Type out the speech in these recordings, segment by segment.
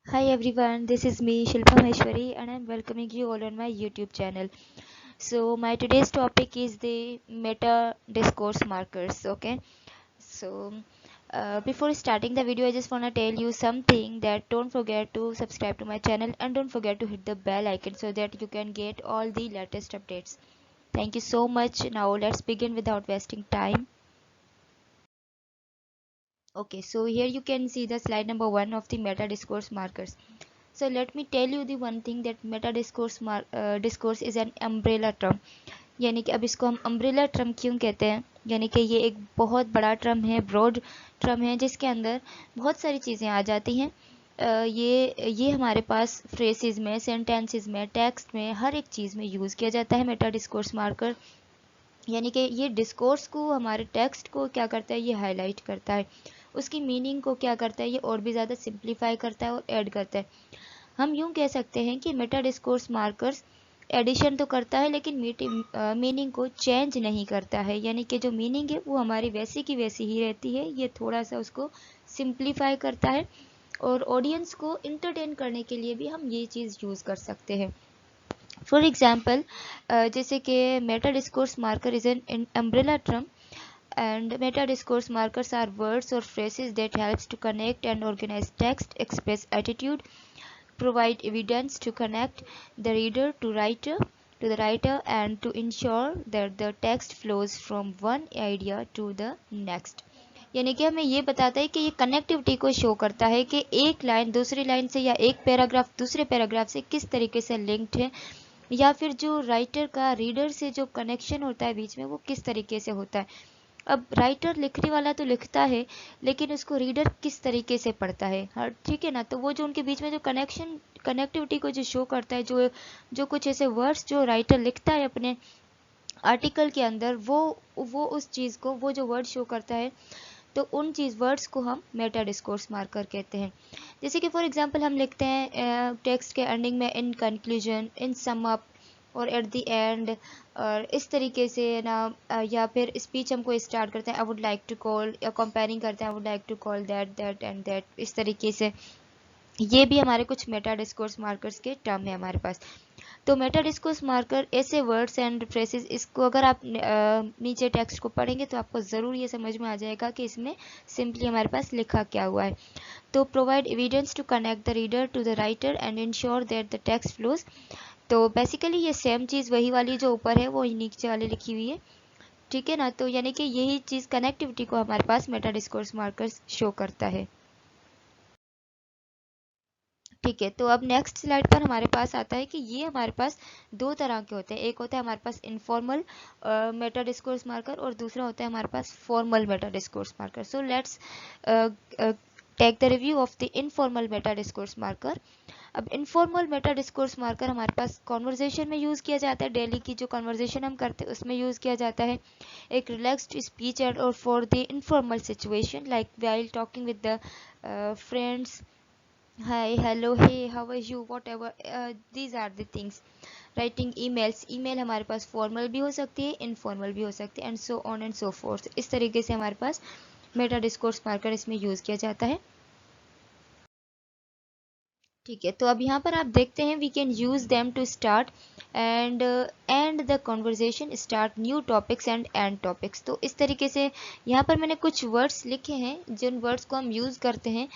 Hi everyone, this is me Shilpa Maheshwari and I'm welcoming you all on my YouTube channel. So my today's topic is the meta discourse markers. Okay, so before starting the video, I just want to tell you something that don't forget to subscribe to my channel and don't forget to hit the bell icon so that you can get all the latest updates. Thank you so much. Now let's begin without wasting time. Okay, so here you can see the slide number 1 of the meta discourse markers. So let me tell you the one thing that meta discourse is an umbrella term. यानी कि अब इसको हम umbrella term क्यों कहते हैं, यानी कि ये एक बहुत बड़ा टर्म है, ब्रॉड टर्म है जिसके अंदर बहुत सारी चीज़ें आ जाती हैं। ये हमारे पास फ्रेसेस में, सेंटेंसेस में, टेक्स्ट में, हर एक चीज़ में यूज़ किया जाता है मेटा डिस्कोर्स मार्कर। यानी कि ये डिस्कोर्स को, हमारे टेक्स्ट को क्या करता है, ये हाईलाइट करता है, उसकी मीनिंग को क्या करता है, ये और भी ज़्यादा सिंप्लीफाई करता है और ऐड करता है। हम यूँ कह सकते हैं कि मेटा डिस्कोर्स मार्कर्स एडिशन तो करता है लेकिन मीनिंग को चेंज नहीं करता है, यानी कि जो मीनिंग है वो हमारी वैसी की वैसी ही रहती है। ये थोड़ा सा उसको सिंप्लीफाई करता है और ऑडियंस को इंटरटेन करने के लिए भी हम ये चीज़ यूज़ कर सकते हैं। फॉर एग्जाम्पल, जैसे कि Meta discourse marker is an umbrella term and meta discourse markers are words or phrases that helps to connect and organize text, express attitude, provide evidence to connect the reader to the writer and to ensure that the text flows from one idea to the next। यानी कि हमें ये बताता है कि ये connectivity को show करता है कि एक लाइन दूसरी लाइन से या एक पैराग्राफ दूसरे पैराग्राफ से किस तरीके से लिंक्ड है, या फिर जो राइटर का रीडर से जो कनेक्शन होता है बीच में वो किस तरीके से होता है। अब राइटर, लिखने वाला तो लिखता है लेकिन उसको रीडर किस तरीके से पढ़ता है, हर ठीक है ना। तो वो जो उनके बीच में जो कनेक्टिविटी को जो शो करता है, जो जो कुछ ऐसे वर्ड्स जो राइटर लिखता है अपने आर्टिकल के अंदर, वो उस चीज़ को, वो जो वर्ड शो करता है, तो उन चीज़ वर्ड्स को हम मेटा डिस्कोर्स मार्कर कहते हैं। जैसे कि फॉर एग्जांपल हम लिखते हैं टेक्स्ट के एंडिंग में in conclusion, in sum up और एट द एंड, और इस तरीके से ना, या फिर स्पीच हम कोई स्टार्ट करते हैं, I would like to call, या कंपेयरिंग करते हैं, I would like to call that that and that, इस तरीके से। ये भी हमारे कुछ मेटा डिस्कोर्स मार्कर्स के टर्म है हमारे पास। तो मेटा डिस्कोर्स मार्कर ऐसे वर्ड्स एंड फ्रेसेस, इसको अगर आप नीचे टेक्स्ट को पढ़ेंगे तो आपको ज़रूर ये समझ में आ जाएगा कि इसमें सिंपली हमारे पास लिखा क्या हुआ है। तो provide evidence to connect the reader to the writer and ensure that the text flows. तो बेसिकली ये सेम चीज़ वही वाली जो ऊपर है वो नीचे वाली लिखी हुई है, ठीक है ना। तो यानी कि यही चीज़ कनेक्टिविटी को हमारे पास मेटा डिस्कोर्स मार्कर्स शो करता है, ठीक है। तो अब नेक्स्ट स्लाइड पर हमारे पास आता है कि ये हमारे पास दो तरह के होते हैं। एक होता है हमारे पास इनफॉर्मल मेटा डिस्कोर्स मार्कर और दूसरा होता है हमारे पास formal meta discourse marker. So let's take the review of the informal meta discourse marker. अब इनफॉर्मल मेटा डिस्कोर्स मार्कर हमारे पास कॉन्वर्जेशन में यूज़ किया जाता है, डेली की जो कॉन्वर्जेशन हम करते हैं उसमें यूज़ किया जाता है। एक रिलैक्स्ड स्पीच एंड और for the informal situation like while talking with the friends, hi, hello, hey, how are you, whatever, these are the things। Writing emails, email हमारे पास फॉर्मल भी हो सकती है, इनफॉर्मल भी हो सकती है, and so on and so fourth. इस तरीके से हमारे पास मेटा डिस्कोर्स मार्कर इसमें यूज़ किया जाता है, ठीक है। तो अब यहाँ पर आप देखते हैं we can use them to start and the conversation, start new topics and end topics. तो इस तरीके से यहाँ पर मैंने कुछ वर्ड्स लिखे हैं जिन वर्ड्स को हम यूज़ करते हैं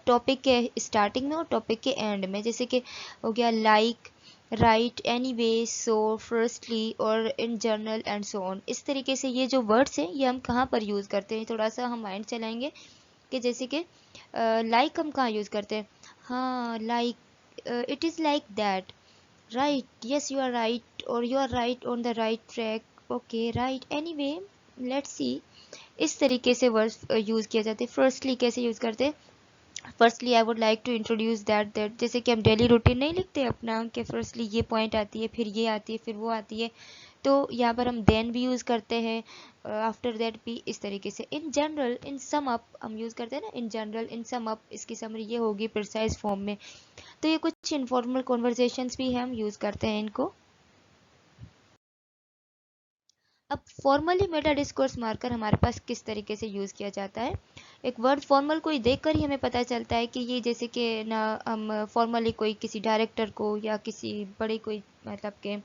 टॉपिक के स्टार्टिंग में और टॉपिक के एंड में। जैसे कि हो गया लाइक, राइट, एनी वे, सो, फर्स्टली और in general and so on. इस तरीके से ये जो वर्ड्स हैं ये हम कहाँ पर यूज़ करते हैं, थोड़ा सा हम माइंड चलाएंगे कि जैसे कि लाइक हम कहाँ यूज़ करते हैं, हाँ like it is like that, right, yes you are right, और you are right on the right track, okay right, anyway, let's see. इस तरीके से वर्ड्स यूज़ किए जाते हैं। फर्स्टली कैसे यूज़ करते हैं, firstly I would like to introduce that that, जैसे कि हम डेली रूटीन नहीं लिखते अपना कि फर्स्टली ये पॉइंट आती है, फिर ये आती है, फिर वो आती है। तो यहाँ पर हम देन भी यूज़ करते हैं, आफ्टर दैट भी, इस तरीके से। In general, in sum up हम यूज़ करते हैं ना, in general, in sum up, इसकी समरी ये होगी प्रिसाइज फॉर्म में। तो ये कुछ इनफॉर्मल कॉन्वर्जेशंस भी हैं, हम यूज़ करते हैं इनको। अब फॉर्मली मेटा डिस्कोर्स मार्कर हमारे पास किस तरीके से यूज़ किया जाता है। एक वर्ड फॉर्मल कोई देखकर ही हमें पता चलता है कि ये, जैसे कि ना हम फॉर्मली कोई किसी डायरेक्टर को या किसी बड़ी कोई मतलब के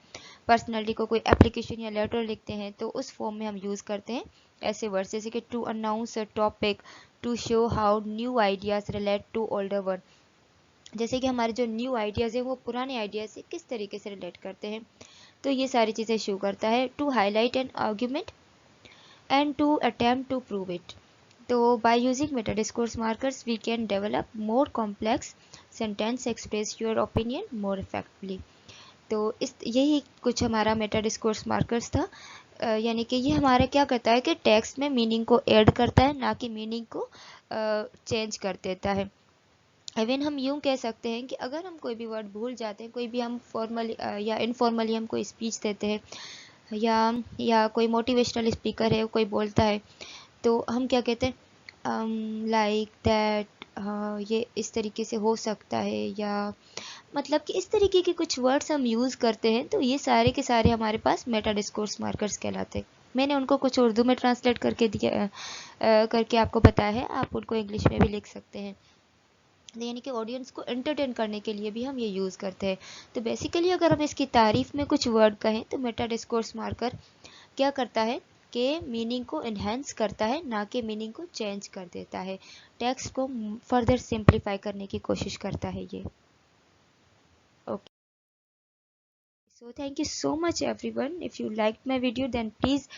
पर्सनैलिटी को कोई एप्लीकेशन या लेटर लिखते हैं तो उस फॉर्म में हम यूज़ करते हैं ऐसे वर्ड्स, जैसे कि to announce a topic, to show how new ideas relate to older one. जैसे कि हमारे जो न्यू आइडियाज़ है वो पुराने आइडियाज़ से किस तरीके से रिलेट करते हैं, तो ये सारी चीज़ें शो करता है। To highlight an argument and to attempt to prove it. तो by using meta discourse markers we can develop more complex sentence, express your opinion more effectively. तो इस यही कुछ हमारा मेटा डिस्कोर्स मार्कर्स था। यानी कि ये हमारा क्या करता है कि टेक्स्ट में मीनिंग को ऐड करता है, ना कि मीनिंग को चेंज कर देता है। इवन हम यूँ कह सकते हैं कि अगर हम कोई भी वर्ड भूल जाते हैं, कोई भी हम फॉर्मली या इनफॉर्मली हम कोई स्पीच देते हैं, या कोई मोटिवेशनल स्पीकर है कोई बोलता है, तो हम क्या कहते हैं लाइक दैट, ये इस तरीके से हो सकता है, या मतलब कि इस तरीके के कुछ वर्ड्स हम यूज़ करते हैं, तो ये सारे के सारे हमारे पास मेटा डिस्कोर्स मार्कर्स कहलाते हैं। मैंने उनको कुछ उर्दू में ट्रांसलेट करके दिया करके आपको बताया है, आप उनको इंग्लिश में भी लिख सकते हैं। यानी कि ऑडियंस को एंटरटेन करने के लिए भी हम ये यूज़ करते हैं। तो बेसिकली अगर हम इसकी तारीफ में कुछ वर्ड कहें तो मेटा डिस्कोर्स मार्कर क्या करता है कि मीनिंग को इन्हेंस करता है, ना कि मीनिंग को चेंज कर देता है। टेक्स्ट को फर्दर सिंप्लीफाई करने की कोशिश करता है ये। Okay, so thank you so much everyone. If you liked my video then please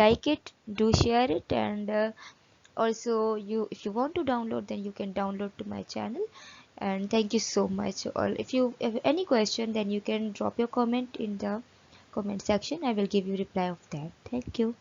like it, do share it, and also if you want to download then you can download to my channel. And thank you so much. Or if you have any question then you can drop your comment in the comment section. I will give you reply of that. Thank you.